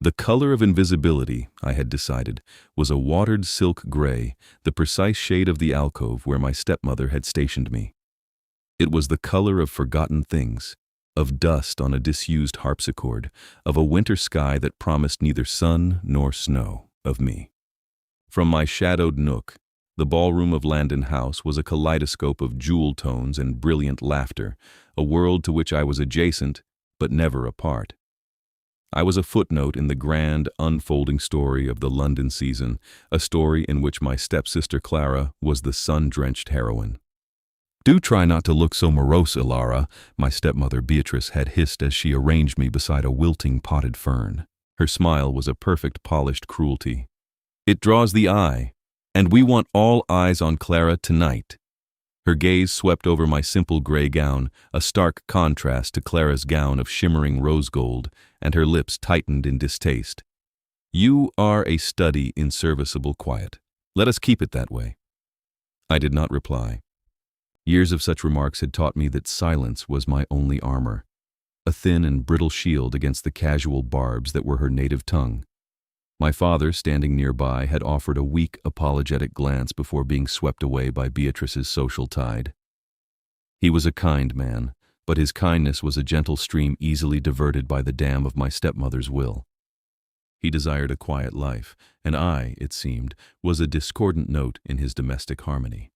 The color of invisibility, I had decided, was a watered silk gray, the precise shade of the alcove where my stepmother had stationed me. It was the color of forgotten things, of dust on a disused harpsichord, of a winter sky that promised neither sun nor snow, of me. From my shadowed nook, the ballroom of Landon House was a kaleidoscope of jewel tones and brilliant laughter, a world to which I was adjacent, but never a part. I was a footnote in the grand, unfolding story of the London season, a story in which my stepsister Clara was the sun-drenched heroine. "Do try not to look so morose, Elara," my stepmother Beatrice had hissed as she arranged me beside a wilting potted fern. Her smile was a perfect polished cruelty. "It draws the eye, and we want all eyes on Clara tonight." Her gaze swept over my simple gray gown, a stark contrast to Clara's gown of shimmering rose gold, and her lips tightened in distaste. "You are a study in serviceable quiet. Let us keep it that way." I did not reply. Years of such remarks had taught me that silence was my only armor, a thin and brittle shield against the casual barbs that were her native tongue. My father, standing nearby, had offered a weak, apologetic glance before being swept away by Beatrice's social tide. He was a kind man, but his kindness was a gentle stream easily diverted by the dam of my stepmother's will. He desired a quiet life, and I, it seemed, was a discordant note in his domestic harmony.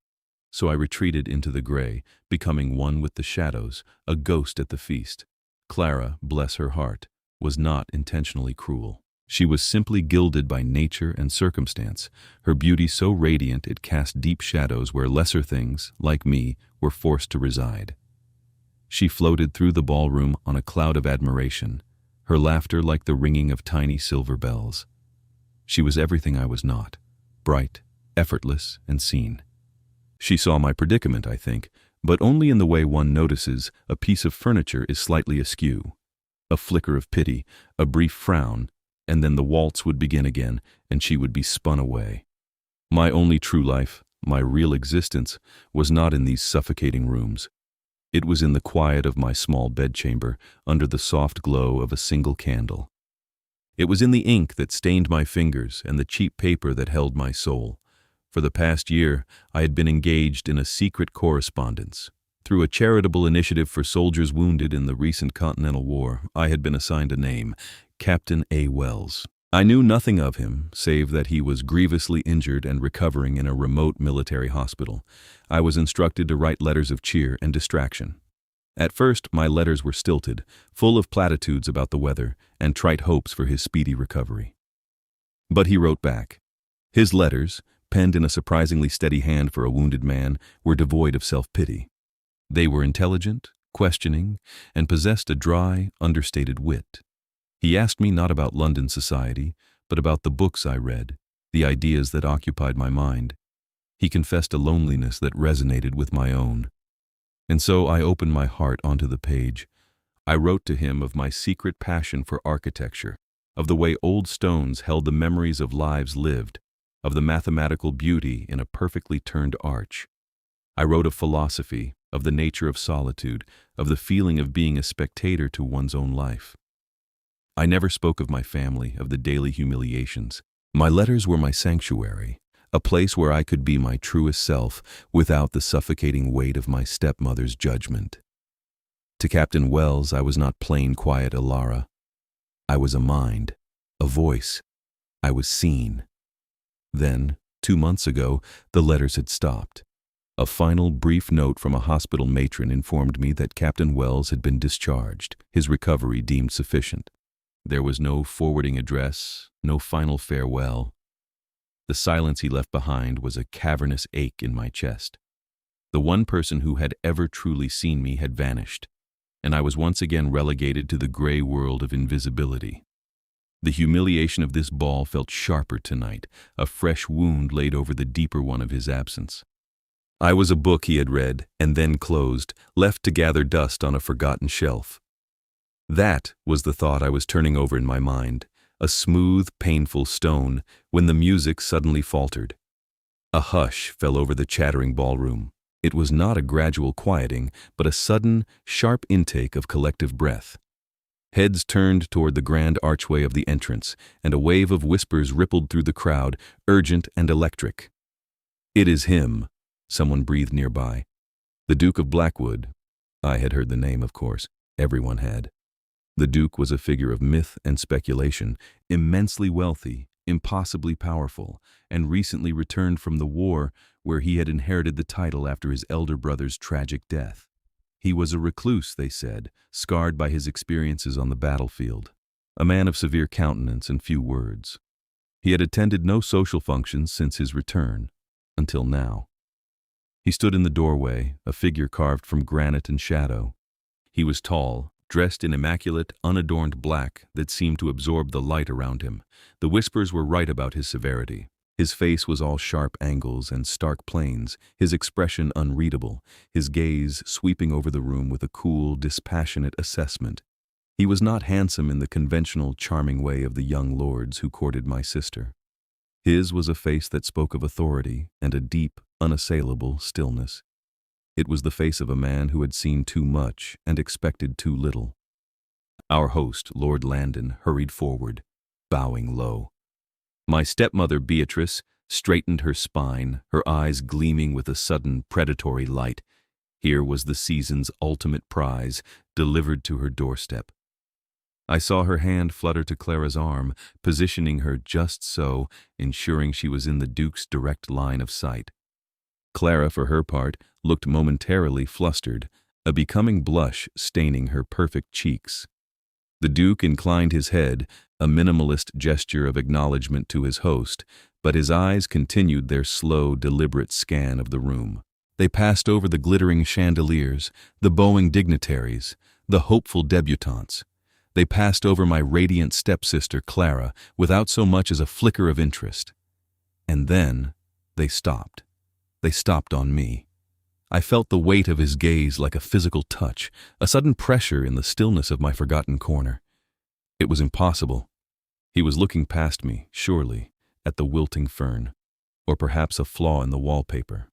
So I retreated into the gray, becoming one with the shadows, a ghost at the feast. Clara, bless her heart, was not intentionally cruel. She was simply gilded by nature and circumstance, her beauty so radiant it cast deep shadows where lesser things, like me, were forced to reside. She floated through the ballroom on a cloud of admiration, her laughter like the ringing of tiny silver bells. She was everything I was not, bright, effortless, and seen. She saw my predicament, I think, but only in the way one notices a piece of furniture is slightly askew. A flicker of pity, a brief frown, and then the waltz would begin again, and she would be spun away. My only true life, my real existence, was not in these suffocating rooms. It was in the quiet of my small bedchamber, under the soft glow of a single candle. It was in the ink that stained my fingers and the cheap paper that held my soul. For the past year, I had been engaged in a secret correspondence. Through a charitable initiative for soldiers wounded in the recent Continental War, I had been assigned a name, Captain A. Wells. I knew nothing of him, save that he was grievously injured and recovering in a remote military hospital. I was instructed to write letters of cheer and distraction. At first, my letters were stilted, full of platitudes about the weather and trite hopes for his speedy recovery. But he wrote back. His letters, penned in a surprisingly steady hand for a wounded man, were devoid of self-pity. They were intelligent, questioning, and possessed a dry, understated wit. He asked me not about London society, but about the books I read, the ideas that occupied my mind. He confessed a loneliness that resonated with my own. And so I opened my heart onto the page. I wrote to him of my secret passion for architecture, of the way old stones held the memories of lives lived, of the mathematical beauty in a perfectly turned arch. I wrote of philosophy, of the nature of solitude, of the feeling of being a spectator to one's own life. I never spoke of my family, of the daily humiliations. My letters were my sanctuary, a place where I could be my truest self without the suffocating weight of my stepmother's judgment. To Captain Wells, I was not plain quiet Elara. I was a mind, a voice. I was seen. Then, 2 months ago, the letters had stopped. A final brief note from a hospital matron informed me that Captain Wells had been discharged, his recovery deemed sufficient. There was no forwarding address, no final farewell. The silence he left behind was a cavernous ache in my chest. The one person who had ever truly seen me had vanished, and I was once again relegated to the gray world of invisibility. The humiliation of this ball felt sharper tonight, a fresh wound laid over the deeper one of his absence. I was a book he had read and then closed, left to gather dust on a forgotten shelf. That was the thought I was turning over in my mind, a smooth, painful stone, when the music suddenly faltered. A hush fell over the chattering ballroom. It was not a gradual quieting, but a sudden, sharp intake of collective breath. Heads turned toward the grand archway of the entrance, and a wave of whispers rippled through the crowd, urgent and electric. "It is him," someone breathed nearby. "The Duke of Blackwood." I had heard the name, of course. Everyone had. The Duke was a figure of myth and speculation, immensely wealthy, impossibly powerful, and recently returned from the war where he had inherited the title after his elder brother's tragic death. He was a recluse, they said, scarred by his experiences on the battlefield, a man of severe countenance and few words. He had attended no social functions since his return, until now. He stood in the doorway, a figure carved from granite and shadow. He was tall, dressed in immaculate, unadorned black that seemed to absorb the light around him. The whispers were right about his severity. His face was all sharp angles and stark planes, his expression unreadable, his gaze sweeping over the room with a cool, dispassionate assessment. He was not handsome in the conventional, charming way of the young lords who courted my sister. His was a face that spoke of authority and a deep, unassailable stillness. It was the face of a man who had seen too much and expected too little. Our host, Lord Landon, hurried forward, bowing low. My stepmother, Beatrice, straightened her spine, her eyes gleaming with a sudden predatory light. Here was the season's ultimate prize, delivered to her doorstep. I saw her hand flutter to Clara's arm, positioning her just so, ensuring she was in the Duke's direct line of sight. Clara, for her part, looked momentarily flustered, a becoming blush staining her perfect cheeks. The Duke inclined his head, a minimalist gesture of acknowledgement to his host, but his eyes continued their slow, deliberate scan of the room. They passed over the glittering chandeliers, the bowing dignitaries, the hopeful debutantes. They passed over my radiant stepsister, Clara, without so much as a flicker of interest. And then they stopped. They stopped on me. I felt the weight of his gaze like a physical touch, a sudden pressure in the stillness of my forgotten corner. It was impossible. He was looking past me, surely, at the wilting fern, or perhaps a flaw in the wallpaper.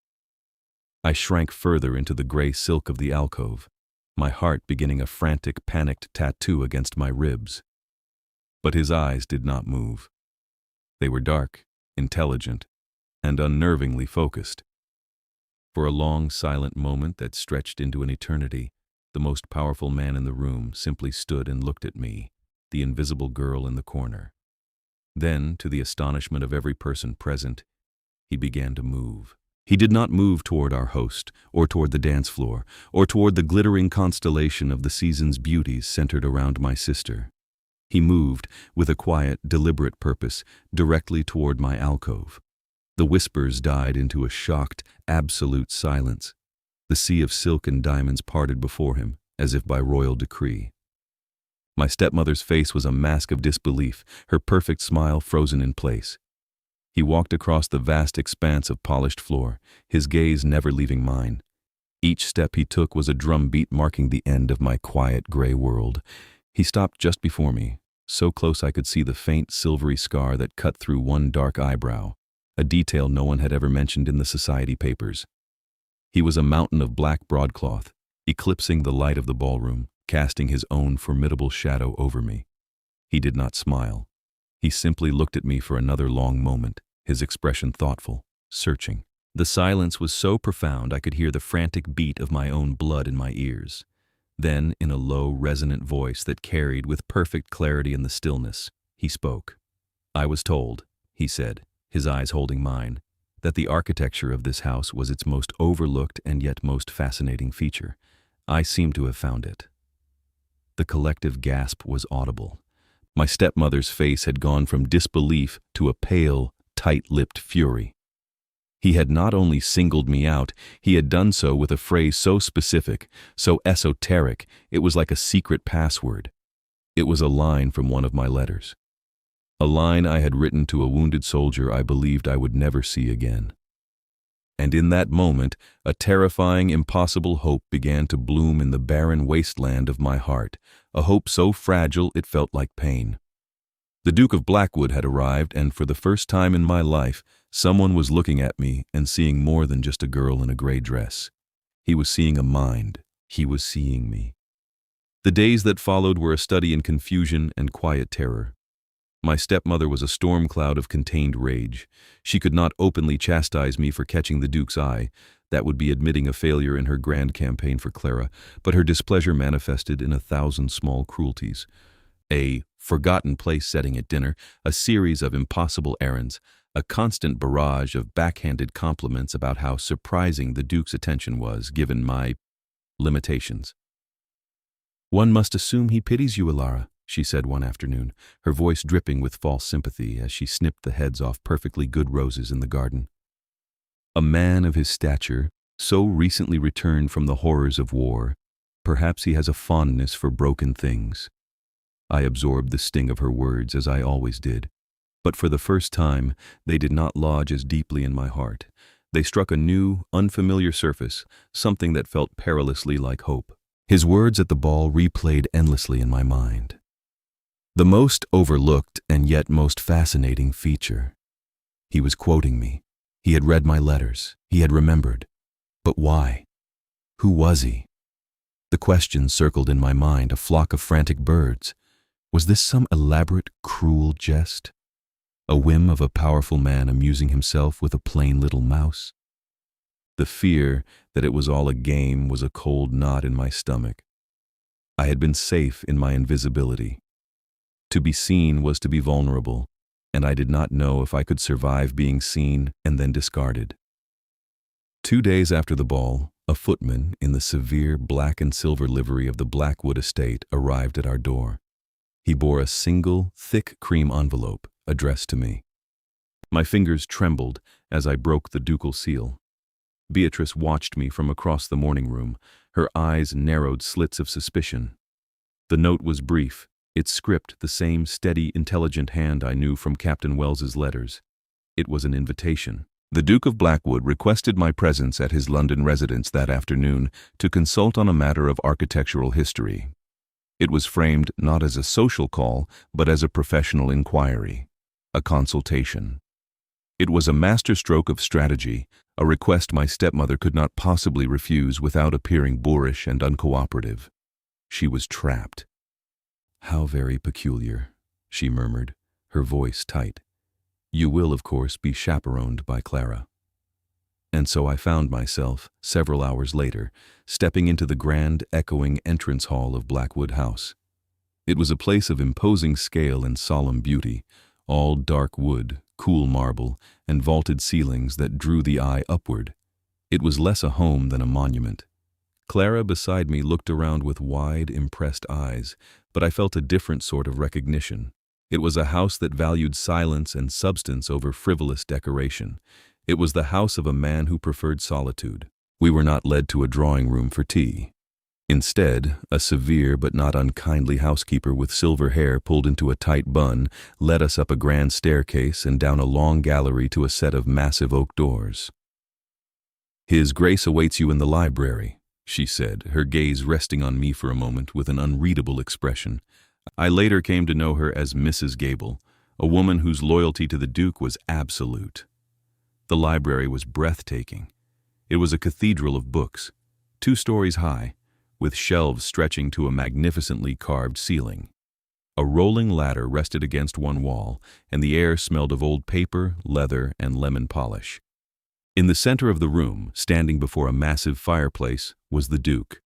I shrank further into the gray silk of the alcove, my heart beginning a frantic, panicked tattoo against my ribs. But his eyes did not move. They were dark, intelligent, and unnervingly focused. For a long, silent moment that stretched into an eternity, the most powerful man in the room simply stood and looked at me, the invisible girl in the corner. Then, to the astonishment of every person present, he began to move. He did not move toward our host, or toward the dance floor, or toward the glittering constellation of the season's beauties centered around my sister. He moved, with a quiet, deliberate purpose, directly toward my alcove. The whispers died into a shocked, absolute silence. The sea of silk and diamonds parted before him, as if by royal decree. My stepmother's face was a mask of disbelief, her perfect smile frozen in place. He walked across the vast expanse of polished floor, his gaze never leaving mine. Each step he took was a drumbeat marking the end of my quiet gray world. He stopped just before me, so close I could see the faint silvery scar that cut through one dark eyebrow, a detail no one had ever mentioned in the society papers. He was a mountain of black broadcloth, eclipsing the light of the ballroom, casting his own formidable shadow over me. He did not smile. He simply looked at me for another long moment, his expression thoughtful, searching. The silence was so profound I could hear the frantic beat of my own blood in my ears. Then, in a low, resonant voice that carried with perfect clarity in the stillness, he spoke. "I was told," he said, his eyes holding mine, "that the architecture of this house was its most overlooked and yet most fascinating feature. I seem to have found it." The collective gasp was audible. My stepmother's face had gone from disbelief to a pale, tight-lipped fury. He had not only singled me out, he had done so with a phrase so specific, so esoteric, it was like a secret password. It was a line from one of my letters. A line I had written to a wounded soldier I believed I would never see again. And in that moment, a terrifying, impossible hope began to bloom in the barren wasteland of my heart, a hope so fragile it felt like pain. The Duke of Blackwood had arrived, and for the first time in my life, someone was looking at me and seeing more than just a girl in a gray dress. He was seeing a mind. He was seeing me. The days that followed were a study in confusion and quiet terror. My stepmother was a storm cloud of contained rage. She could not openly chastise me for catching the Duke's eye. That would be admitting a failure in her grand campaign for Clara, but her displeasure manifested in 1,000 small cruelties. A forgotten place setting at dinner, a series of impossible errands, a constant barrage of backhanded compliments about how surprising the Duke's attention was, given my limitations. "One must assume he pities you, Elara," she said one afternoon, her voice dripping with false sympathy as she snipped the heads off perfectly good roses in the garden. "A man of his stature, so recently returned from the horrors of war, perhaps he has a fondness for broken things." I absorbed the sting of her words, as I always did. But for the first time, they did not lodge as deeply in my heart. They struck a new, unfamiliar surface, something that felt perilously like hope. His words at the ball replayed endlessly in my mind. The most overlooked and yet most fascinating feature. He was quoting me. He had read my letters. He had remembered. But why? Who was he? The questions circled in my mind, a flock of frantic birds. Was this some elaborate, cruel jest? A whim of a powerful man amusing himself with a plain little mouse? The fear that it was all a game was a cold knot in my stomach. I had been safe in my invisibility. To be seen was to be vulnerable, and I did not know if I could survive being seen and then discarded. 2 days after the ball, a footman in the severe black and silver livery of the Blackwood estate arrived at our door. He bore a single, thick cream envelope addressed to me. My fingers trembled as I broke the ducal seal. Beatrice watched me from across the morning room, her eyes narrowed slits of suspicion. The note was brief, its script the same steady, intelligent hand I knew from Captain Wells's letters. It was an invitation. The Duke of Blackwood requested my presence at his London residence that afternoon to consult on a matter of architectural history. It was framed not as a social call, but as a professional inquiry, a consultation. It was a masterstroke of strategy, a request my stepmother could not possibly refuse without appearing boorish and uncooperative. She was trapped. "How very peculiar," she murmured, her voice tight. "You will, of course, be chaperoned by Clara." And so I found myself, several hours later, stepping into the grand, echoing entrance hall of Blackwood House. It was a place of imposing scale and solemn beauty, all dark wood, cool marble, and vaulted ceilings that drew the eye upward. It was less a home than a monument. Clara beside me looked around with wide, impressed eyes, but I felt a different sort of recognition. It was a house that valued silence and substance over frivolous decoration. It was the house of a man who preferred solitude. We were not led to a drawing room for tea. Instead, a severe but not unkindly housekeeper with silver hair pulled into a tight bun led us up a grand staircase and down a long gallery to a set of massive oak doors. "His Grace awaits you in the library," she said, her gaze resting on me for a moment with an unreadable expression. I later came to know her as Mrs. Gable, a woman whose loyalty to the Duke was absolute. The library was breathtaking. It was a cathedral of books, 2 stories high, with shelves stretching to a magnificently carved ceiling. A rolling ladder rested against one wall, and the air smelled of old paper, leather, and lemon polish. In the center of the room, standing before a massive fireplace, was the Duke.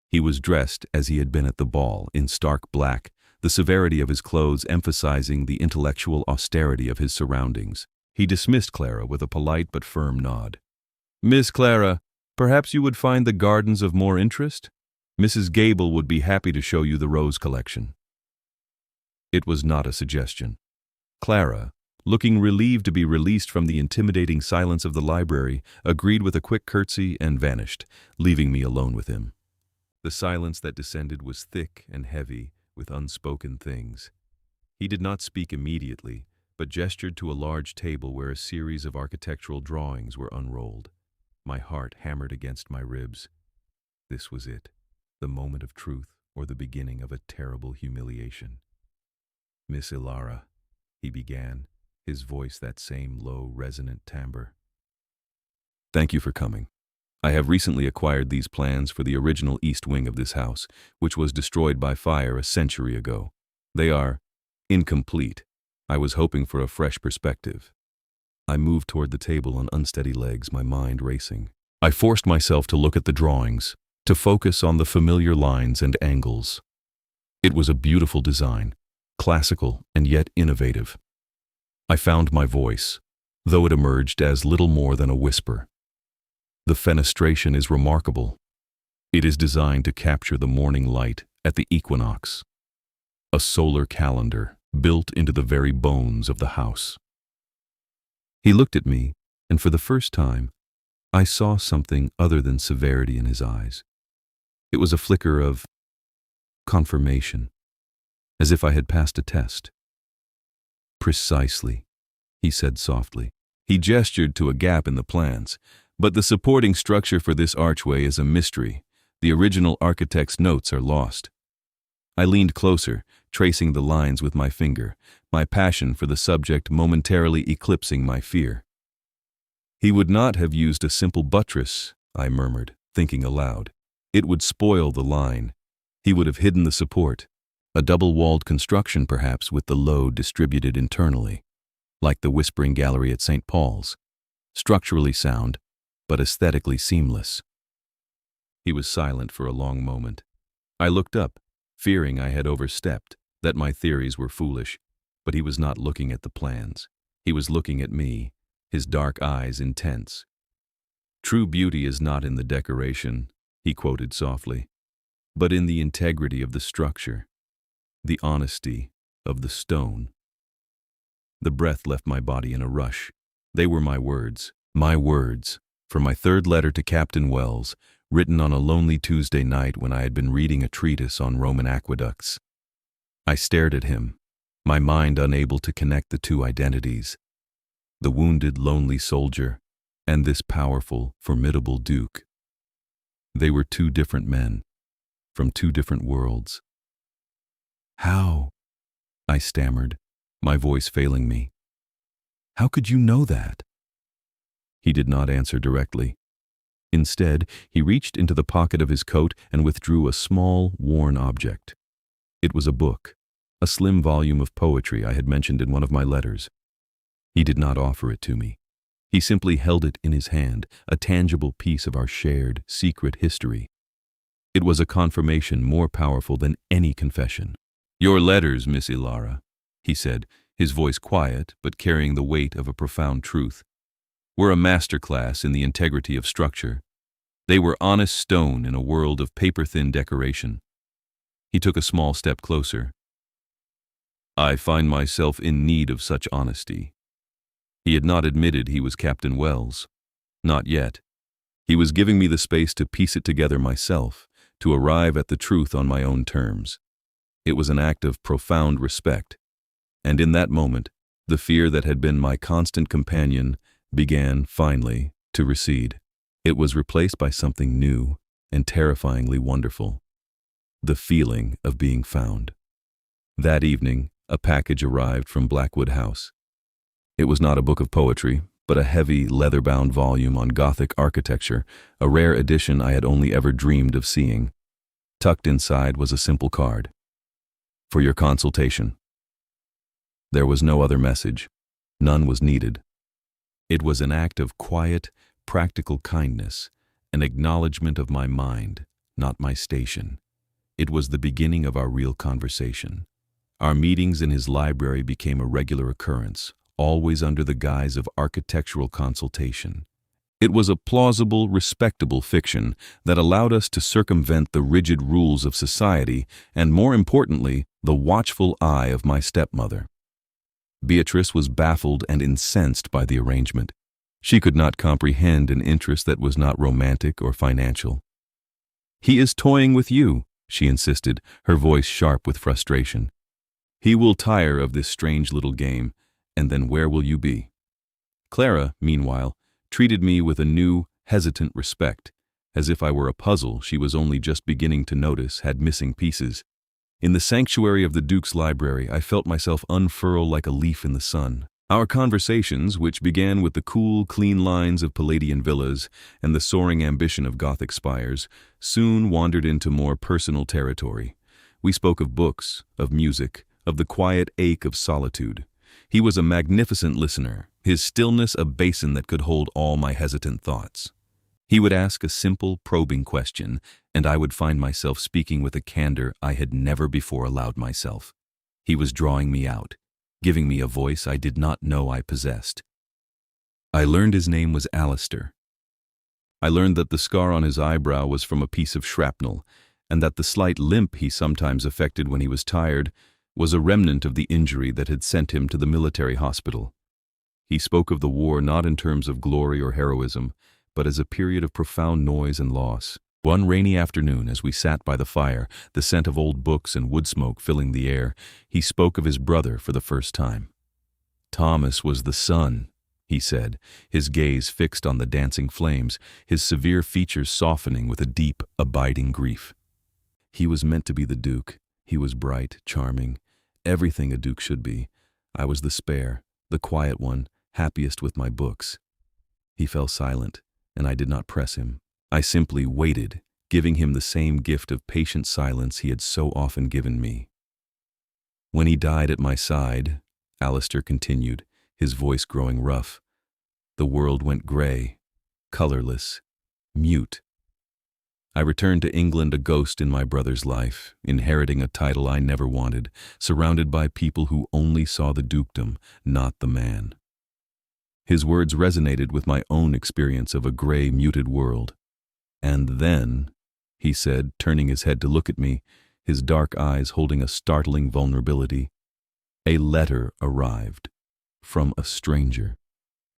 He was dressed as he had been at the ball, in stark black, the severity of his clothes emphasizing the intellectual austerity of his surroundings. He dismissed Clara with a polite but firm nod. "Miss Clara, perhaps you would find the gardens of more interest? Mrs. Gable would be happy to show you the rose collection." It was not a suggestion. Clara, looking relieved to be released from the intimidating silence of the library, agreed with a quick curtsy and vanished, leaving me alone with him. The silence that descended was thick and heavy with unspoken things. He did not speak immediately, but gestured to a large table where a series of architectural drawings were unrolled. My heart hammered against my ribs. This was it, the moment of truth or the beginning of a terrible humiliation. "Miss Elara," he began, his voice that same low, resonant timbre. "Thank you for coming. I have recently acquired these plans for the original east wing of this house, which was destroyed by fire a century ago. They are incomplete. I was hoping for a fresh perspective. I moved toward the table on unsteady legs, my mind racing. I forced myself to look at the drawings, to focus on the familiar lines and angles. It was a beautiful design, classical and yet innovative. I found my voice, though it emerged as little more than a whisper. The fenestration is remarkable. It is designed to capture the morning light at the equinox. A solar calendar built into the very bones of the house. He looked at me, and for the first time, I saw something other than severity in his eyes. It was a flicker of confirmation, as if I had passed a test. "Precisely," he said softly. He gestured to a gap in the plans, but the supporting structure for this archway is a mystery. The original architect's notes are lost. I leaned closer, tracing the lines with my finger, my passion for the subject momentarily eclipsing my fear. "He would not have used a simple buttress," I murmured, thinking aloud. "It would spoil the line. He would have hidden the support. A double-walled construction, perhaps, with the load distributed internally, like the Whispering Gallery at St. Paul's. Structurally sound, but aesthetically seamless." He was silent for a long moment. I looked up, fearing I had overstepped, that my theories were foolish, but he was not looking at the plans. He was looking at me, his dark eyes intense. "True beauty is not in the decoration," he quoted softly, "but in the integrity of the structure, the honesty of the stone." The breath left my body in a rush. They were my words, for my third letter to Captain Wells, written on a lonely Tuesday night when I had been reading a treatise on Roman aqueducts. I stared at him, my mind unable to connect the two identities, the wounded, lonely soldier and this powerful, formidable duke. They were two different men, from two different worlds. "How?" I stammered, my voice failing me. "How could you know that?" He did not answer directly. Instead, he reached into the pocket of his coat and withdrew a small, worn object. It was a book, a slim volume of poetry I had mentioned in one of my letters. He did not offer it to me. He simply held it in his hand, a tangible piece of our shared, secret history. It was a confirmation more powerful than any confession. "Your letters, Miss Elara," he said, his voice quiet but carrying the weight of a profound truth, "were a masterclass in the integrity of structure. They were honest stone in a world of paper-thin decoration." He took a small step closer. "I find myself in need of such honesty." He had not admitted he was Captain Wells. Not yet. He was giving me the space to piece it together myself, to arrive at the truth on my own terms. It was an act of profound respect, and in that moment, the fear that had been my constant companion began, finally, to recede. It was replaced by something new and terrifyingly wonderful. The feeling of being found. That evening, a package arrived from Blackwood House. It was not a book of poetry, but a heavy, leather-bound volume on Gothic architecture, a rare edition I had only ever dreamed of seeing. Tucked inside was a simple card. "For your consultation." There was no other message. None was needed. It was an act of quiet, practical kindness, an acknowledgement of my mind, not my station. It was the beginning of our real conversation. Our meetings in his library became a regular occurrence, always under the guise of architectural consultation. It was a plausible, respectable fiction that allowed us to circumvent the rigid rules of society and, more importantly, the watchful eye of my stepmother. Beatrice was baffled and incensed by the arrangement. She could not comprehend an interest that was not romantic or financial. "He is toying with you," she insisted, her voice sharp with frustration. "He will tire of this strange little game, and then where will you be?" Clara, meanwhile, treated me with a new, hesitant respect, as if I were a puzzle she was only just beginning to notice had missing pieces. In the sanctuary of the Duke's library, I felt myself unfurl like a leaf in the sun. Our conversations, which began with the cool, clean lines of Palladian villas and the soaring ambition of Gothic spires, soon wandered into more personal territory. We spoke of books, of music, of the quiet ache of solitude. He was a magnificent listener, his stillness a basin that could hold all my hesitant thoughts. He would ask a simple, probing question, and I would find myself speaking with a candor I had never before allowed myself. He was drawing me out, giving me a voice I did not know I possessed. I learned his name was Alistair. I learned that the scar on his eyebrow was from a piece of shrapnel, and that the slight limp he sometimes affected when he was tired was a remnant of the injury that had sent him to the military hospital. He spoke of the war not in terms of glory or heroism, but as a period of profound noise and loss. One rainy afternoon, as we sat by the fire, the scent of old books and wood smoke filling the air, he spoke of his brother for the first time. Thomas was the son, he said, his gaze fixed on the dancing flames, his severe features softening with a deep, abiding grief. He was meant to be the Duke. He was bright, charming, everything a Duke should be. I was the spare, the quiet one, happiest with my books. He fell silent, and I did not press him. I simply waited, giving him the same gift of patient silence he had so often given me. When he died at my side, Alistair continued, his voice growing rough, the world went gray, colorless, mute. I returned to England a ghost in my brother's life, inheriting a title I never wanted, surrounded by people who only saw the dukedom, not the man. His words resonated with my own experience of a gray, muted world. And then, he said, turning his head to look at me, his dark eyes holding a startling vulnerability, a letter arrived from a stranger.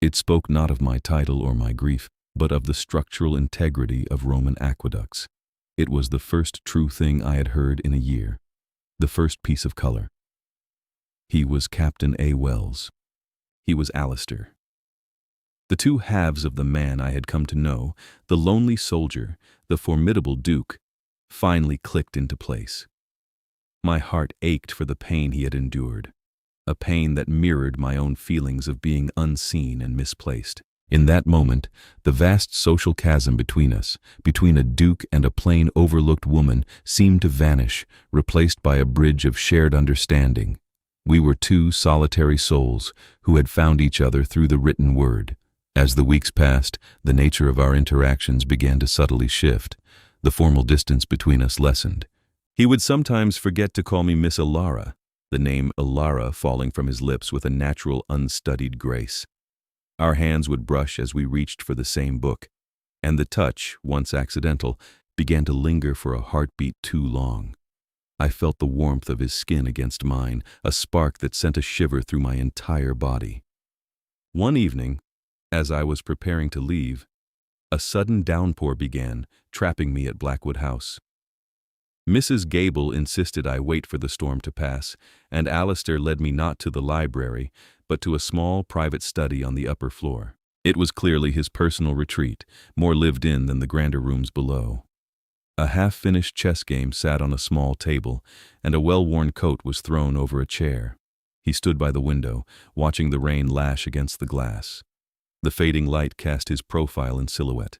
It spoke not of my title or my grief, but of the structural integrity of Roman aqueducts. It was the first true thing I had heard in a year, the first piece of color. He was Captain A. Wells. He was Alistair. The two halves of the man I had come to know, the lonely soldier, the formidable Duke, finally clicked into place. My heart ached for the pain he had endured, a pain that mirrored my own feelings of being unseen and misplaced. In that moment, the vast social chasm between us, between a Duke and a plain overlooked woman, seemed to vanish, replaced by a bridge of shared understanding. We were two solitary souls who had found each other through the written word. As the weeks passed, the nature of our interactions began to subtly shift. The formal distance between us lessened. He would sometimes forget to call me Miss Elara, the name Elara falling from his lips with a natural, unstudied grace. Our hands would brush as we reached for the same book, and the touch, once accidental, began to linger for a heartbeat too long. I felt the warmth of his skin against mine, a spark that sent a shiver through my entire body. One evening, as I was preparing to leave, a sudden downpour began, trapping me at Blackwood House. Mrs. Gable insisted I wait for the storm to pass, and Alistair led me not to the library, but to a small private study on the upper floor. It was clearly his personal retreat, more lived in than the grander rooms below. A half-finished chess game sat on a small table, and a well-worn coat was thrown over a chair. He stood by the window, watching the rain lash against the glass. The fading light cast his profile in silhouette.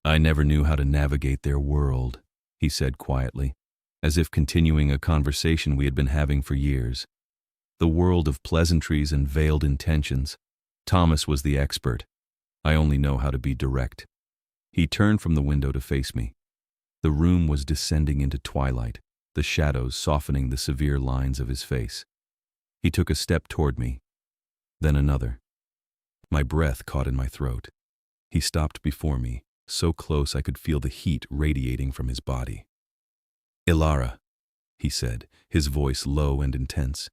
"I never knew how to navigate their world," he said quietly, as if continuing a conversation we had been having for years. The world of pleasantries and veiled intentions. Thomas was the expert. I only know how to be direct. He turned from the window to face me. The room was descending into twilight, the shadows softening the severe lines of his face. He took a step toward me, then another. My breath caught in my throat. He stopped before me, so close I could feel the heat radiating from his body. "Elara," he said, his voice low and intense.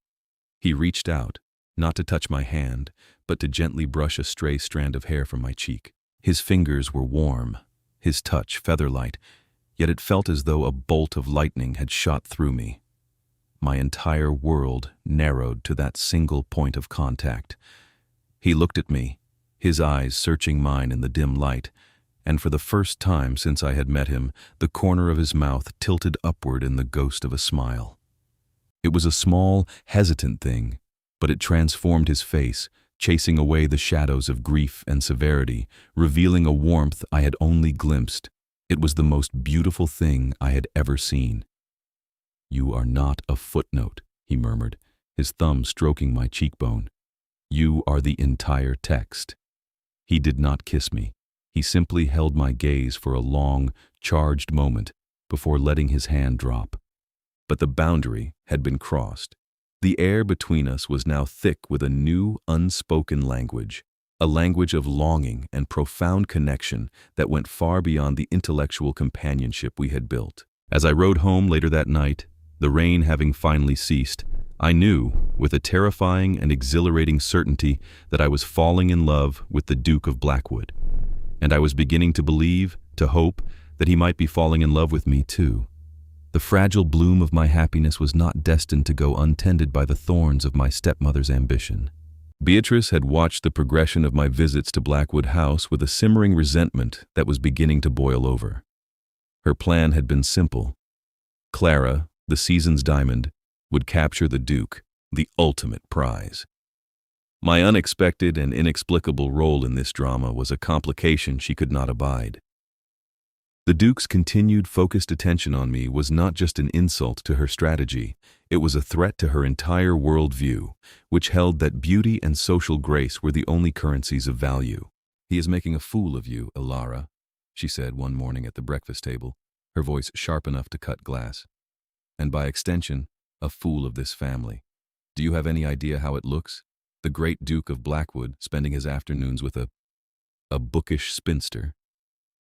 He reached out, not to touch my hand, but to gently brush a stray strand of hair from my cheek. His fingers were warm, his touch feather-light, yet it felt as though a bolt of lightning had shot through me. My entire world narrowed to that single point of contact. He looked at me, his eyes searching mine in the dim light, and for the first time since I had met him, the corner of his mouth tilted upward in the ghost of a smile. It was a small, hesitant thing, but it transformed his face, chasing away the shadows of grief and severity, revealing a warmth I had only glimpsed. It was the most beautiful thing I had ever seen. "You are not a footnote," he murmured, his thumb stroking my cheekbone. "You are the entire text." He did not kiss me. He simply held my gaze for a long, charged moment before letting his hand drop. But the boundary had been crossed. The air between us was now thick with a new, unspoken language, a language of longing and profound connection that went far beyond the intellectual companionship we had built. As I rode home later that night, the rain having finally ceased, I knew, with a terrifying and exhilarating certainty, that I was falling in love with the Duke of Blackwood. And I was beginning to believe, to hope, that he might be falling in love with me too. The fragile bloom of my happiness was not destined to go untended by the thorns of my stepmother's ambition. Beatrice had watched the progression of my visits to Blackwood House with a simmering resentment that was beginning to boil over. Her plan had been simple. Clara, the season's diamond, would capture the Duke, the ultimate prize. My unexpected and inexplicable role in this drama was a complication she could not abide. The Duke's continued focused attention on me was not just an insult to her strategy, it was a threat to her entire worldview, which held that beauty and social grace were the only currencies of value. "He is making a fool of you, Elara," she said one morning at the breakfast table, her voice sharp enough to cut glass. "And by extension, a fool of this family. Do you have any idea how it looks? The great Duke of Blackwood spending his afternoons with a bookish spinster.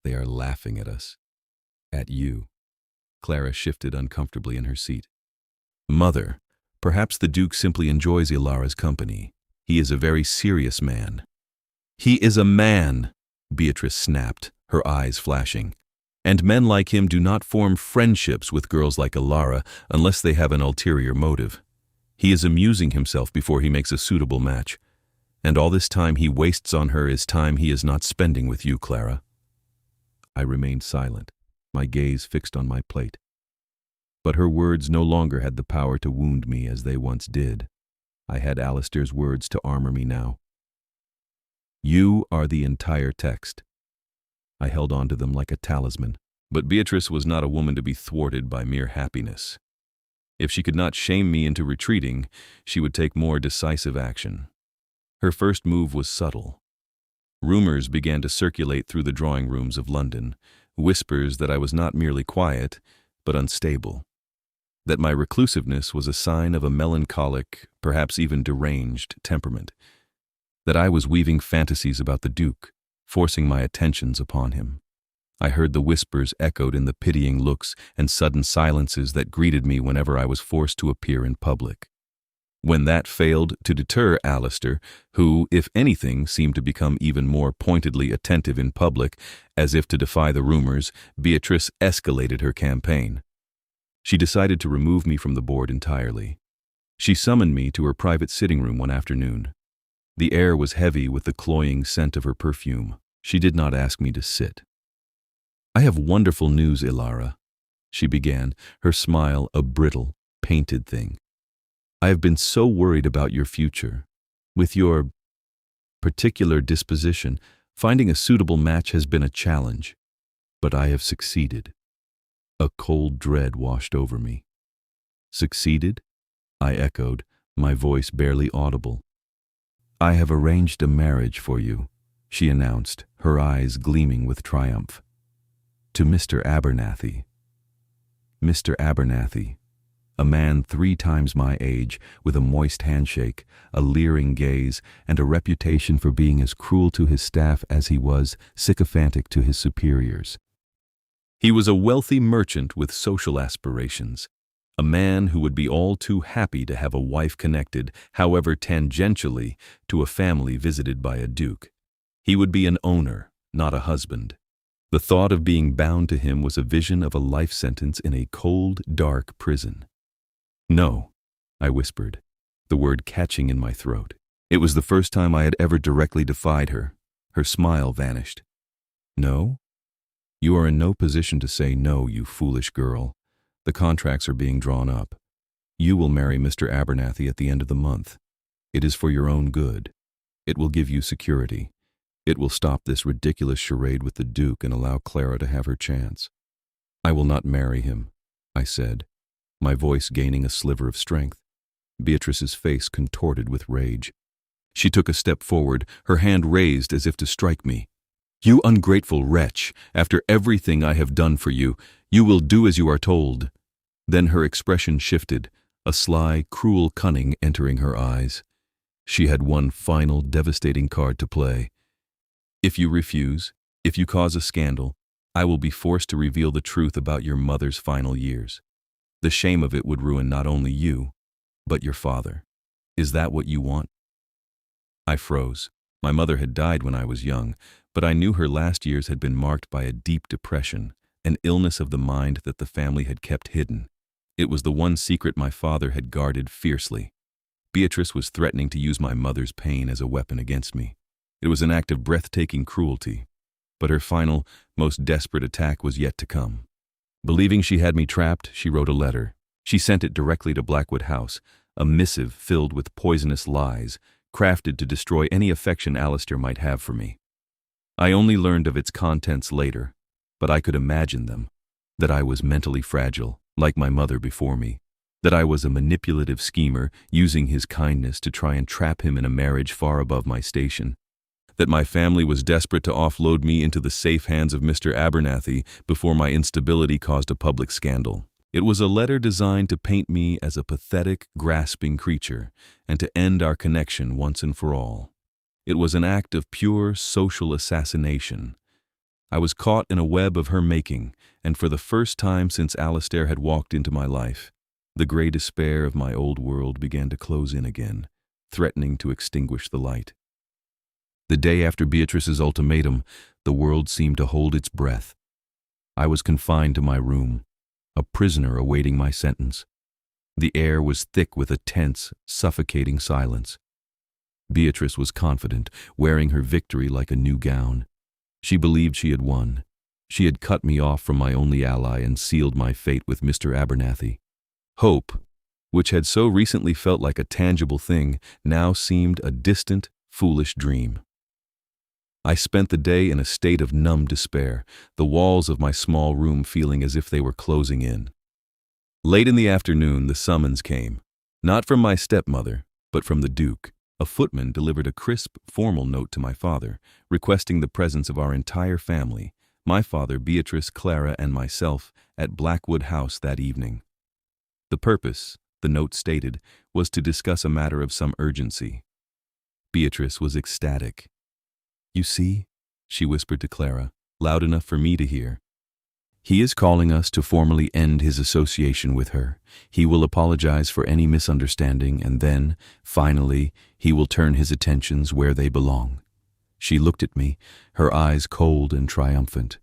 They are laughing at us. At you." Clara shifted uncomfortably in her seat. "Mother, perhaps the Duke simply enjoys Elara's company. He is a very serious man." "He is a man," Beatrice snapped, her eyes flashing. "And men like him do not form friendships with girls like Elara unless they have an ulterior motive. He is amusing himself before he makes a suitable match. And all this time he wastes on her is time he is not spending with you, Clara." I remained silent, my gaze fixed on my plate. But her words no longer had the power to wound me as they once did. I had Alistair's words to armor me now. "You are the entire text." I held on to them like a talisman. But Beatrice was not a woman to be thwarted by mere happiness. If she could not shame me into retreating, she would take more decisive action. Her first move was subtle. Rumors began to circulate through the drawing rooms of London, whispers that I was not merely quiet, but unstable, that my reclusiveness was a sign of a melancholic, perhaps even deranged temperament, that I was weaving fantasies about the Duke, forcing my attentions upon him. I heard the whispers echoed in the pitying looks and sudden silences that greeted me whenever I was forced to appear in public. When that failed to deter Alistair, who, if anything, seemed to become even more pointedly attentive in public, as if to defy the rumors, Beatrice escalated her campaign. She decided to remove me from the board entirely. She summoned me to her private sitting room one afternoon. The air was heavy with the cloying scent of her perfume. She did not ask me to sit. "I have wonderful news, Elara," she began, her smile a brittle, painted thing. "I have been so worried about your future. With your particular disposition, finding a suitable match has been a challenge, but I have succeeded." A cold dread washed over me. "Succeeded?" I echoed, my voice barely audible. "I have arranged a marriage for you," she announced, her eyes gleaming with triumph. "To Mr. Abernathy." Mr. Abernathy, a man 3 times my age, with a moist handshake, a leering gaze, and a reputation for being as cruel to his staff as he was sycophantic to his superiors. He was a wealthy merchant with social aspirations, a man who would be all too happy to have a wife connected, however tangentially, to a family visited by a duke. He would be an owner, not a husband. The thought of being bound to him was a vision of a life sentence in a cold, dark prison. "No," I whispered, the word catching in my throat. It was the first time I had ever directly defied her. Her smile vanished. "No? You are in no position to say no, you foolish girl. The contracts are being drawn up. You will marry Mr. Abernathy at the end of the month. It is for your own good. It will give you security. It will stop this ridiculous charade with the Duke and allow Clara to have her chance. I will not marry him, I said, my voice gaining a sliver of strength. Beatrice's face contorted with rage. She took a step forward, her hand raised as if to strike me. You ungrateful wretch, after everything I have done for you, you will do as you are told. Then her expression shifted, a sly, cruel cunning entering her eyes. She had one final, devastating card to play. If you refuse, if you cause a scandal, I will be forced to reveal the truth about your mother's final years. The shame of it would ruin not only you, but your father. Is that what you want? I froze. My mother had died when I was young, but I knew her last years had been marked by a deep depression, an illness of the mind that the family had kept hidden. It was the one secret my father had guarded fiercely. Beatrice was threatening to use my mother's pain as a weapon against me. It was an act of breathtaking cruelty, but her final, most desperate attack was yet to come. Believing she had me trapped, she wrote a letter. She sent it directly to Blackwood House, a missive filled with poisonous lies, crafted to destroy any affection Alistair might have for me. I only learned of its contents later, but I could imagine them. That I was mentally fragile, like my mother before me. That I was a manipulative schemer, using his kindness to try and trap him in a marriage far above my station. That my family was desperate to offload me into the safe hands of Mr. Abernathy before my instability caused a public scandal. It was a letter designed to paint me as a pathetic, grasping creature, and to end our connection once and for all. It was an act of pure social assassination. I was caught in a web of her making, and for the first time since Alistair had walked into my life, the gray despair of my old world began to close in again, threatening to extinguish the light. The day after Beatrice's ultimatum, the world seemed to hold its breath. I was confined to my room, a prisoner awaiting my sentence. The air was thick with a tense, suffocating silence. Beatrice was confident, wearing her victory like a new gown. She believed she had won. She had cut me off from my only ally and sealed my fate with Mr. Abernathy. Hope, which had so recently felt like a tangible thing, now seemed a distant, foolish dream. I spent the day in a state of numb despair, the walls of my small room feeling as if they were closing in. Late in the afternoon, the summons came, not from my stepmother, but from the Duke. A footman delivered a crisp, formal note to my father, requesting the presence of our entire family, my father, Beatrice, Clara, and myself, at Blackwood House that evening. The purpose, the note stated, was to discuss a matter of some urgency. Beatrice was ecstatic. "You see," she whispered to Clara, loud enough for me to hear. "He is calling us to formally end his association with her. He will apologize for any misunderstanding, and then, finally, he will turn his attentions where they belong." She looked at me, her eyes cold and triumphant.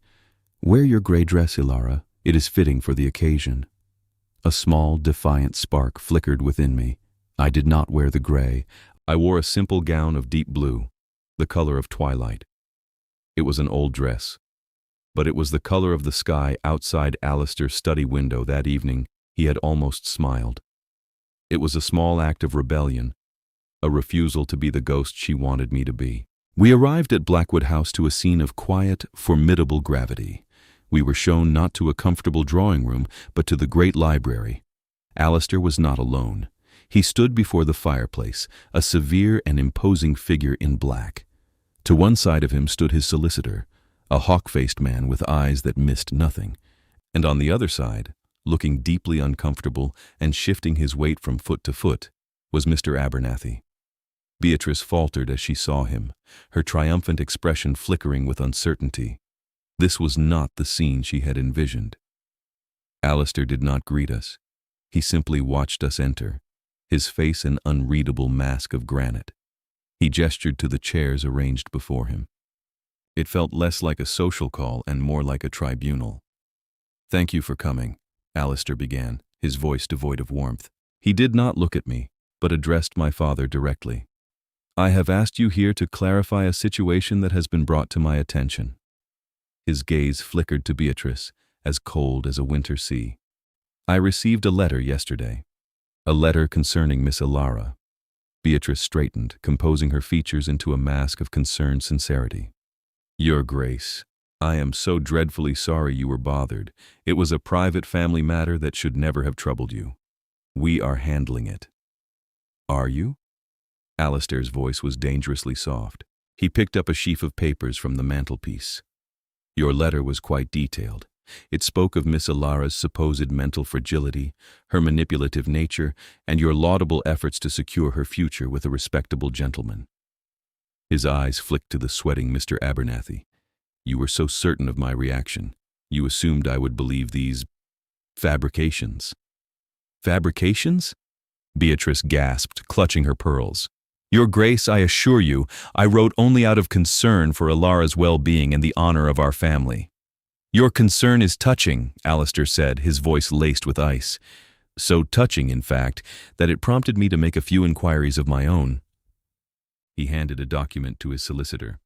"Wear your gray dress, Elara. It is fitting for the occasion." A small, defiant spark flickered within me. I did not wear the gray. I wore a simple gown of deep blue, the color of twilight. It was an old dress, but it was the color of the sky outside Alistair's study window that evening. He had almost smiled. It was a small act of rebellion, a refusal to be the ghost she wanted me to be. We arrived at Blackwood House to a scene of quiet, formidable gravity. We were shown not to a comfortable drawing room, but to the great library. Alistair was not alone. He stood before the fireplace, a severe and imposing figure in black. To one side of him stood his solicitor, a hawk-faced man with eyes that missed nothing, and on the other side, looking deeply uncomfortable and shifting his weight from foot to foot, was Mr. Abernathy. Beatrice faltered as she saw him, her triumphant expression flickering with uncertainty. This was not the scene she had envisioned. Alistair did not greet us. He simply watched us enter, his face an unreadable mask of granite. He gestured to the chairs arranged before him. It felt less like a social call and more like a tribunal. "Thank you for coming," Alistair began, his voice devoid of warmth. He did not look at me, but addressed my father directly. "I have asked you here to clarify a situation that has been brought to my attention." His gaze flickered to Beatrice, as cold as a winter sea. "I received a letter yesterday. A letter concerning Miss Elara." Beatrice straightened, composing her features into a mask of concerned sincerity. Your Grace, I am so dreadfully sorry you were bothered. It was a private family matter that should never have troubled you. We are handling it. Are you? Alistair's voice was dangerously soft. He picked up a sheaf of papers from the mantelpiece. Your letter was quite detailed. It spoke of Miss Elara's supposed mental fragility, her manipulative nature, and your laudable efforts to secure her future with a respectable gentleman. His eyes flicked to the sweating Mr. Abernathy. You were so certain of my reaction. You assumed I would believe these fabrications. Fabrications? Beatrice gasped, clutching her pearls. Your Grace, I assure you, I wrote only out of concern for Elara's well-being and the honor of our family. Your concern is touching, Alistair said, his voice laced with ice. So touching, in fact, that it prompted me to make a few inquiries of my own. He handed a document to his solicitor.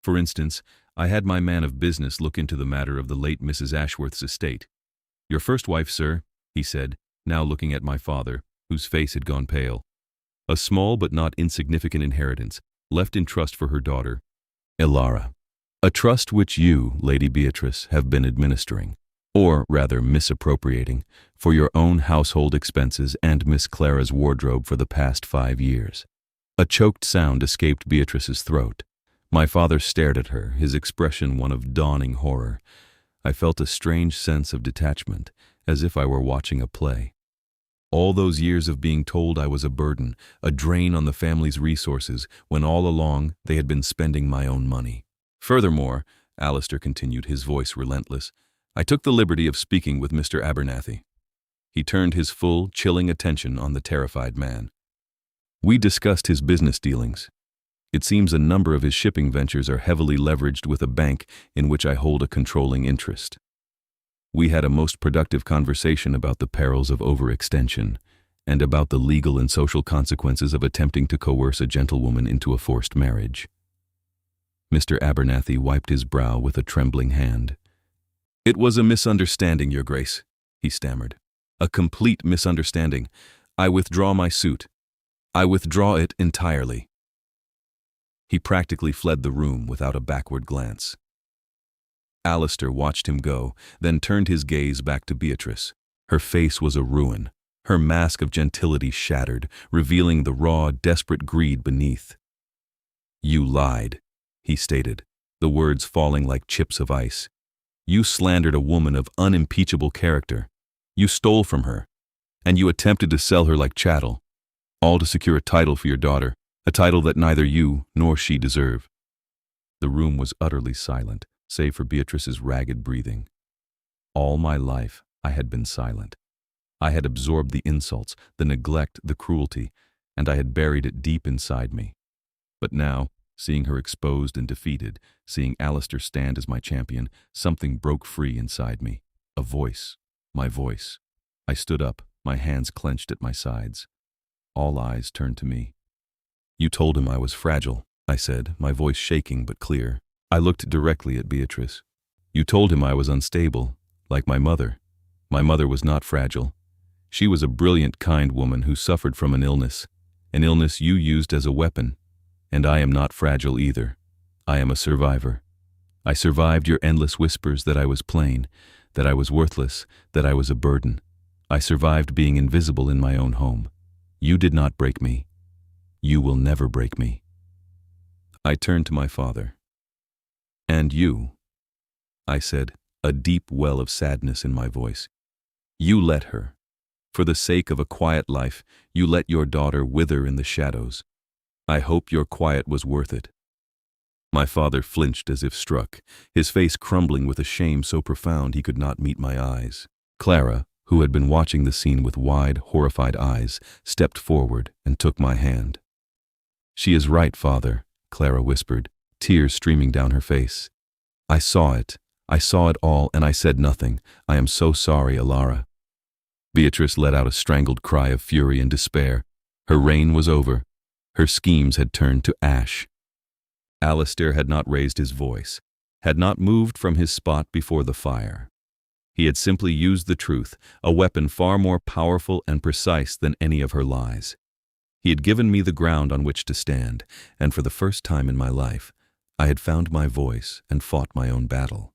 For instance, I had my man of business look into the matter of the late Mrs. Ashworth's estate. Your first wife, sir, he said, now looking at my father, whose face had gone pale. A small but not insignificant inheritance, left in trust for her daughter, Elara. A trust which you, Lady Beatrice, have been administering, or rather misappropriating, for your own household expenses and Miss Clara's wardrobe for the past 5 years. A choked sound escaped Beatrice's throat. My father stared at her, his expression one of dawning horror. I felt a strange sense of detachment, as if I were watching a play. All those years of being told I was a burden, a drain on the family's resources, when all along they had been spending my own money. Furthermore, Alistair continued, his voice relentless, I took the liberty of speaking with Mr. Abernathy. He turned his full, chilling attention on the terrified man. We discussed his business dealings. It seems a number of his shipping ventures are heavily leveraged with a bank in which I hold a controlling interest. We had a most productive conversation about the perils of overextension and about the legal and social consequences of attempting to coerce a gentlewoman into a forced marriage. Mr. Abernathy wiped his brow with a trembling hand. It was a misunderstanding, Your Grace, he stammered. A complete misunderstanding. I withdraw my suit. I withdraw it entirely. He practically fled the room without a backward glance. Alistair watched him go, then turned his gaze back to Beatrice. Her face was a ruin, her mask of gentility shattered, revealing the raw, desperate greed beneath. You lied, he stated, the words falling like chips of ice. You slandered a woman of unimpeachable character. You stole from her, and you attempted to sell her like chattel, all to secure a title for your daughter, a title that neither you nor she deserve. The room was utterly silent, save for Beatrice's ragged breathing. All my life I had been silent. I had absorbed the insults, the neglect, the cruelty, and I had buried it deep inside me. But now, seeing her exposed and defeated, seeing Alistair stand as my champion, something broke free inside me. A voice. My voice. I stood up, my hands clenched at my sides. All eyes turned to me. You told him I was fragile, I said, my voice shaking but clear. I looked directly at Beatrice. You told him I was unstable, like my mother. My mother was not fragile. She was a brilliant, kind woman who suffered from an illness you used as a weapon. And I am not fragile either. I am a survivor. I survived your endless whispers that I was plain, that I was worthless, that I was a burden. I survived being invisible in my own home. You did not break me. You will never break me. I turned to my father. And you, I said, a deep well of sadness in my voice. You let her. For the sake of a quiet life, you let your daughter wither in the shadows. I hope your quiet was worth it. My father flinched as if struck, his face crumbling with a shame so profound he could not meet my eyes. Clara, who had been watching the scene with wide, horrified eyes, stepped forward and took my hand. She is right, father, Clara whispered, tears streaming down her face. I saw it all, and I said nothing. I am so sorry, Elara. Beatrice let out a strangled cry of fury and despair. Her reign was over. Her schemes had turned to ash. Alistair had not raised his voice, had not moved from his spot before the fire. He had simply used the truth, a weapon far more powerful and precise than any of her lies. He had given me the ground on which to stand, and for the first time in my life, I had found my voice and fought my own battle.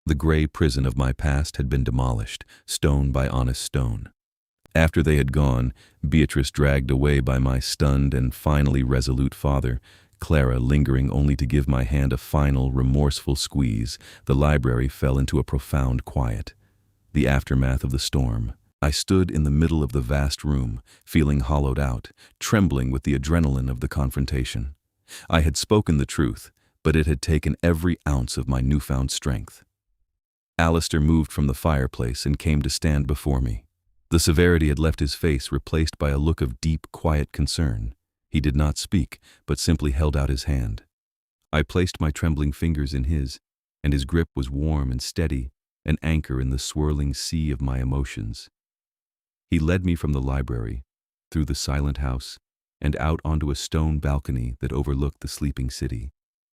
The gray prison of my past had been demolished, stone by honest stone. After they had gone, Beatrice dragged away by my stunned and finally resolute father, Clara lingering only to give my hand a final, remorseful squeeze, the library fell into a profound quiet. The aftermath of the storm. I stood in the middle of the vast room, feeling hollowed out, trembling with the adrenaline of the confrontation. I had spoken the truth, but it had taken every ounce of my newfound strength. Alistair moved from the fireplace and came to stand before me. The severity had left his face, replaced by a look of deep, quiet concern. He did not speak, but simply held out his hand. I placed my trembling fingers in his, and his grip was warm and steady, an anchor in the swirling sea of my emotions. He led me from the library, through the silent house, and out onto a stone balcony that overlooked the sleeping city.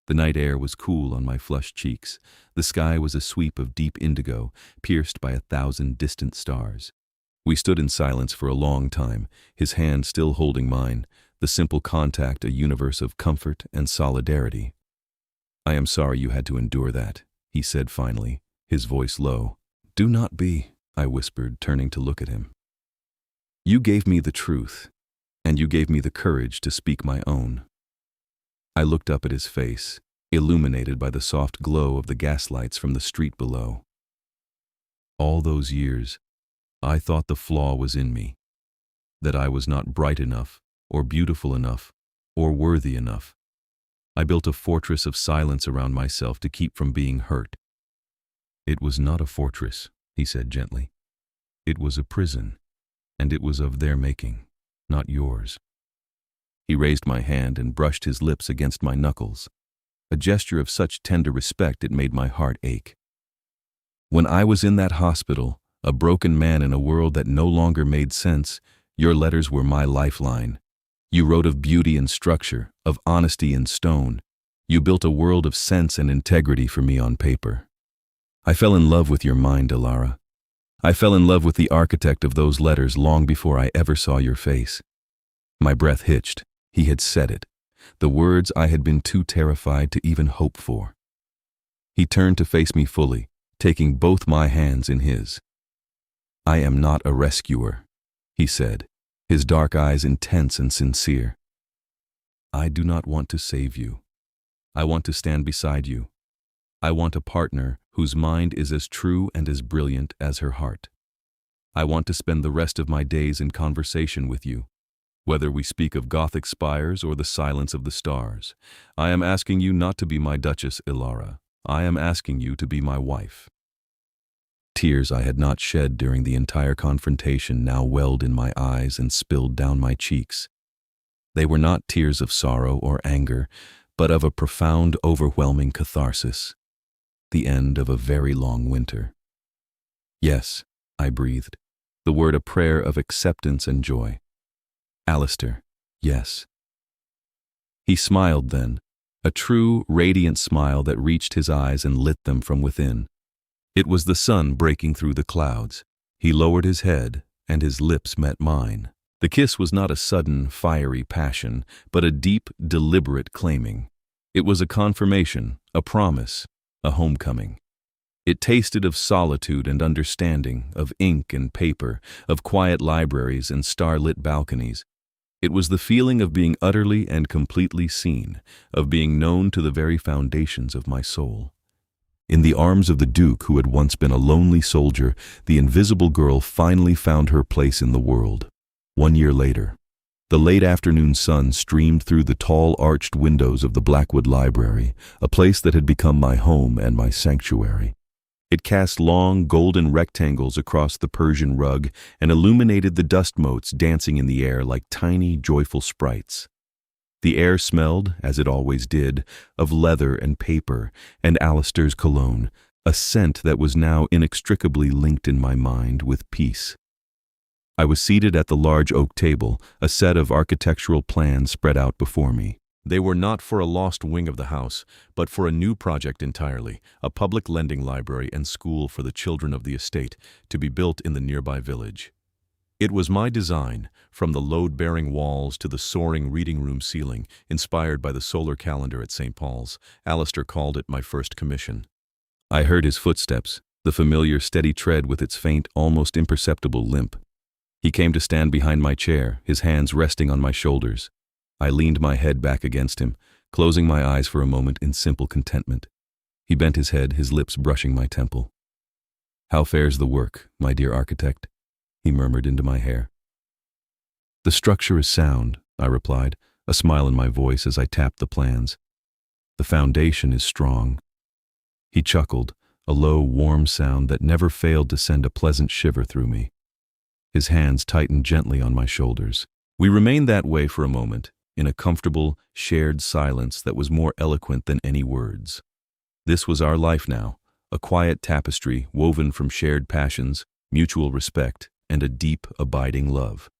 The night air was cool on my flushed cheeks. The sky was a sweep of deep indigo, pierced by 1,000 distant stars. We stood in silence for a long time, his hand still holding mine, the simple contact a universe of comfort and solidarity. "I am sorry you had to endure that," he said finally, his voice low. "Do not be," I whispered, turning to look at him. "You gave me the truth, and you gave me the courage to speak my own." I looked up at his face, illuminated by the soft glow of the gaslights from the street below. All those years, I thought the flaw was in me, that I was not bright enough, or beautiful enough, or worthy enough. I built a fortress of silence around myself to keep from being hurt. "It was not a fortress," he said gently. "It was a prison, and it was of their making, not yours." He raised my hand and brushed his lips against my knuckles, a gesture of such tender respect it made my heart ache. "When I was in that hospital, a broken man in a world that no longer made sense, your letters were my lifeline. You wrote of beauty and structure, of honesty in stone. You built a world of sense and integrity for me on paper. I fell in love with your mind, Elara. I fell in love with the architect of those letters long before I ever saw your face." My breath hitched. He had said it, the words I had been too terrified to even hope for. He turned to face me fully, taking both my hands in his. "I am not a rescuer," he said, his dark eyes intense and sincere. "I do not want to save you. I want to stand beside you. I want a partner whose mind is as true and as brilliant as her heart. I want to spend the rest of my days in conversation with you, whether we speak of Gothic spires or the silence of the stars. I am asking you not to be my Duchess, Elara. I am asking you to be my wife." Tears I had not shed during the entire confrontation now welled in my eyes and spilled down my cheeks. They were not tears of sorrow or anger, but of a profound, overwhelming catharsis. The end of a very long winter. "Yes," I breathed, the word a prayer of acceptance and joy. "Alistair, yes." He smiled then, a true, radiant smile that reached his eyes and lit them from within. It was the sun breaking through the clouds. He lowered his head, and his lips met mine. The kiss was not a sudden, fiery passion, but a deep, deliberate claiming. It was a confirmation, a promise, a homecoming. It tasted of solitude and understanding, of ink and paper, of quiet libraries and star-lit balconies. It was the feeling of being utterly and completely seen, of being known to the very foundations of my soul. In the arms of the Duke, who had once been a lonely soldier, the invisible girl finally found her place in the world. 1 year later, the late afternoon sun streamed through the tall arched windows of the Blackwood Library, a place that had become my home and my sanctuary. It cast long, golden rectangles across the Persian rug and illuminated the dust motes dancing in the air like tiny, joyful sprites. The air smelled, as it always did, of leather and paper and Alistair's cologne, a scent that was now inextricably linked in my mind with peace. I was seated at the large oak table, a set of architectural plans spread out before me. They were not for a lost wing of the house, but for a new project entirely, a public lending library and school for the children of the estate, to be built in the nearby village. It was my design, from the load-bearing walls to the soaring reading room ceiling, inspired by the solar calendar at St. Paul's. Alistair called it my first commission. I heard his footsteps, the familiar steady tread with its faint, almost imperceptible limp. He came to stand behind my chair, his hands resting on my shoulders. I leaned my head back against him, closing my eyes for a moment in simple contentment. He bent his head, his lips brushing my temple. "How fares the work, my dear architect?" he murmured into my hair. "The structure is sound," I replied, a smile in my voice as I tapped the plans. "The foundation is strong." He chuckled, a low, warm sound that never failed to send a pleasant shiver through me. His hands tightened gently on my shoulders. We remained that way for a moment, in a comfortable, shared silence that was more eloquent than any words. This was our life now, a quiet tapestry woven from shared passions, mutual respect, and a deep, abiding love.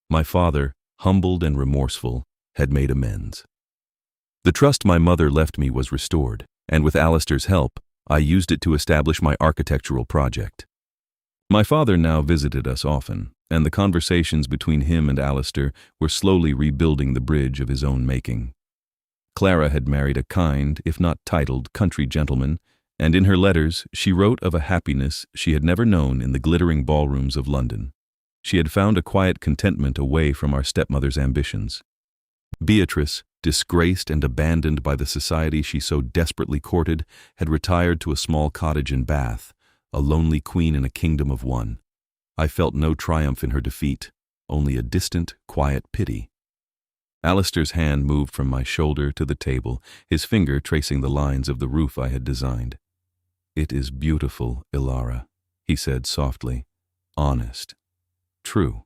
My father, humbled and remorseful, had made amends. The trust my mother left me was restored, and with Alistair's help, I used it to establish my architectural project. My father now visited us often, and the conversations between him and Alistair were slowly rebuilding the bridge of his own making. Clara had married a kind, if not titled, country gentleman, and in her letters she wrote of a happiness she had never known in the glittering ballrooms of London. She had found a quiet contentment away from our stepmother's ambitions. Beatrice, disgraced and abandoned by the society she so desperately courted, had retired to a small cottage in Bath, a lonely queen in a kingdom of one. I felt no triumph in her defeat, only a distant, quiet pity. Alistair's hand moved from my shoulder to the table, his finger tracing the lines of the roof I had designed. "It is beautiful, Elara," he said softly. "Honest. True."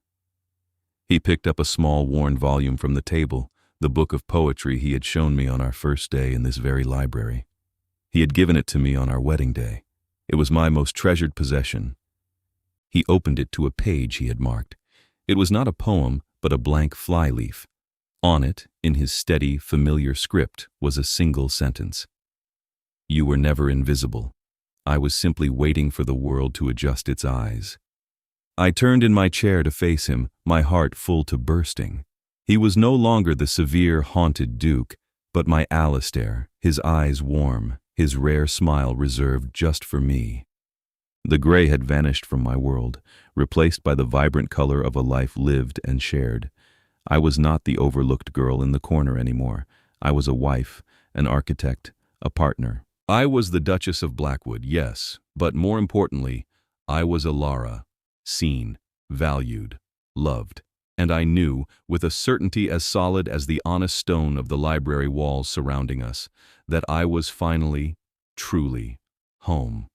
He picked up a small, worn volume from the table, the book of poetry he had shown me on our first day in this very library. He had given it to me on our wedding day. It was my most treasured possession. He opened it to a page he had marked. It was not a poem, but a blank flyleaf. On it, in his steady, familiar script, was a single sentence. "You were never invisible. I was simply waiting for the world to adjust its eyes." I turned in my chair to face him, my heart full to bursting. He was no longer the severe, haunted Duke, but my Alistair, his eyes warm, his rare smile reserved just for me. The gray had vanished from my world, replaced by the vibrant color of a life lived and shared. I was not the overlooked girl in the corner anymore. I was a wife, an architect, a partner. I was the Duchess of Blackwood, yes, but more importantly, I was Elara, seen, valued, loved. And I knew, with a certainty as solid as the honest stone of the library walls surrounding us, that I was finally, truly, home.